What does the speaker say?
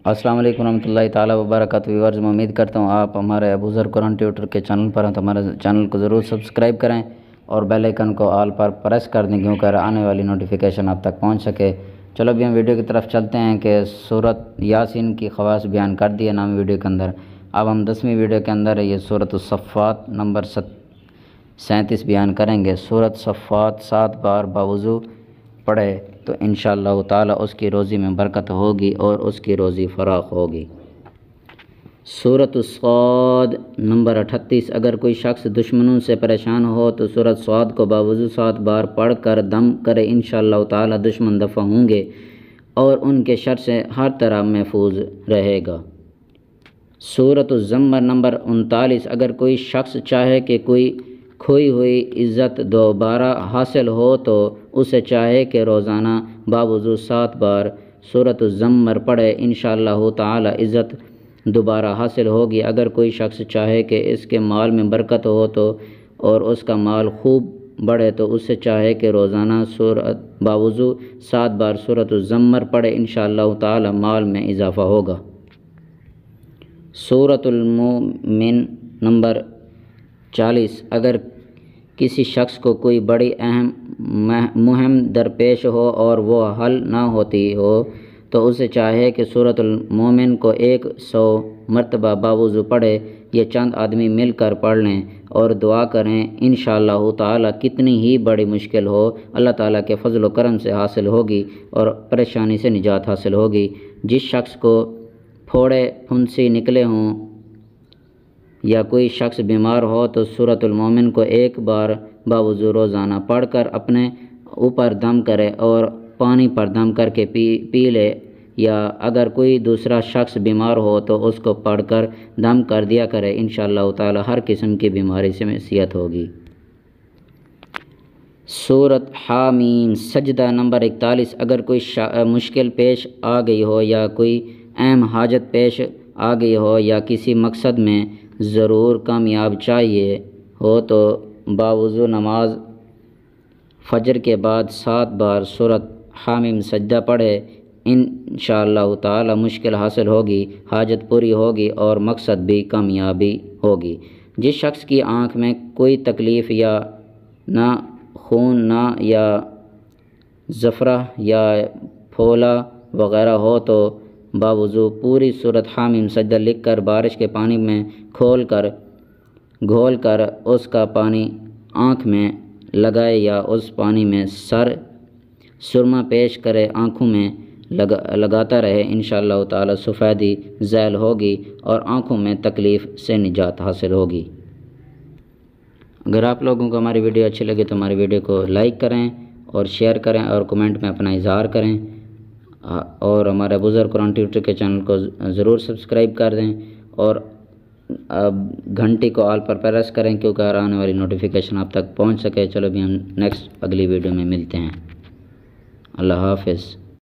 अस्सलाम वालेकुम रहमतुल्लाहि ताला वबरकातुहू। व्यूअर्स, मैं उम्मीद करता हूँ आप हमारे अबूज़र कुरान ट्यूटर के चैनल पर हैं तो हमारे चैनल को ज़रूर सब्सक्राइब करें और बेल आइकन को ऑल पर प्रेस कर दें क्योंकि आने वाली नोटिफिकेशन आप तक पहुँच सके। चलो अभी हम वीडियो की तरफ चलते हैं कि सूरत यासीन की ख़वास बयान कर दी है नाम वीडियो के अंदर। अब हम 10वीं वीडियो के अंदर ये सूरत सफ़ात नंबर 37 बयान करेंगे। सूरत सफ़ात 7 बार बावुज़ू पढ़े तो इंशाअल्लाह ताला उसकी रोज़ी में बरकत होगी और उसकी रोज़ी फ़राख होगी। सूरत स्वाद नंबर 38। अगर कोई शख्स दुश्मनों से परेशान हो तो सूरत स्वाद को बावुज़ू 7 बार पढ़ कर दम करे, इंशाअल्लाह ताला दुश्मन दफ़ा होंगे और उनके शर से हर तरह महफूज रहेगा। सूरत ज़म्मर नंबर 39। अगर कोई शख्स चाहे कि कोई खोई हुई इज़्ज़त दोबारा हासिल हो तो उसे चाहे कि रोज़ाना बावुज़ू 7 बार सूरत ज़म्मर पढ़े, इंशाअल्लाह ताला इज़्ज़त दोबारा हासिल होगी। अगर कोई शख्स चाहे कि इसके माल में बरकत हो तो और उसका माल खूब बढ़े तो उससे चाहे कि रोज़ाना सूरत बावुज़ू 7 बार सूरत ज़म्मर पढ़े, इंशाअल्लाह ताला माल में इजाफ़ा होगा। सूरतुल मोमिन नंबर 40। अगर किसी शख्स को कोई बड़ी अहम मुहिम दरपेश हो और वो हल ना होती हो तो उसे चाहे कि सूरतुल मोमिन को 100 मरतबा बावुज़ू पढ़े। ये चंद आदमी मिलकर पढ़ लें और दुआ करें, इंशाअल्लाह ताला कितनी ही बड़ी मुश्किल हो अल्लाह ताला के फजल व करम से हासिल होगी और परेशानी से निजात हासिल होगी। जिस शख्स को फोड़े फुंसी निकले हों या कोई शख्स बीमार हो तो सूरतुल मोमिन को 1 बार बावुज़ू रोज़ाना पढ़कर अपने ऊपर दम करे और पानी पर दम करके पी ले, या अगर कोई दूसरा शख्स बीमार हो तो उसको पढ़कर दम कर दिया करे, इंशाअल्लाह ताला हर किस्म की बीमारी से सेहत होगी। सूरत हामीम सजदा नंबर 41। अगर कोई मुश्किल पेश आ गई हो या कोई अहम हाजत पेश आ गई हो या किसी मकसद में ज़रूर कामयाब चाहिए हो तो बावुज़ू नमाज फ़जर के बाद 7 बार सूरत हामीम सजदा पढ़े, इंशाअल्लाह ताला मुश्किल हासिल होगी, हाजत पूरी होगी और मकसद भी कामयाबी होगी। जिस शख्स की आँख में कोई तकलीफ़ या ना खून ना या ज़फ़रा या फोला वग़ैरह हो तो बावुज़ू पूरी सूरत हामीम सजदा लिख कर बारिश के पानी में घोल कर उसका पानी आँख में लगाए या उस पानी में सुरमा पेश करे आँखों में लगाता रहे, इंशाअल्लाह ताला सफ़ेदी ज़ैल होगी और आँखों में तकलीफ़ से निजात हासिल होगी। अगर आप लोगों को हमारी वीडियो अच्छी लगे तो हमारी वीडियो को लाइक करें और शेयर करें और कमेंट में अपना इज़हार करें और हमारे अबूज़र कुरान ट्यूटर के चैनल को ज़रूर सब्सक्राइब कर दें और घंटी को ऑल पर प्रेस करें क्योंकि आने वाली नोटिफिकेशन आप तक पहुंच सके। चलो भी हम नेक्स्ट अगली वीडियो में मिलते हैं। अल्लाह हाफ़िज़।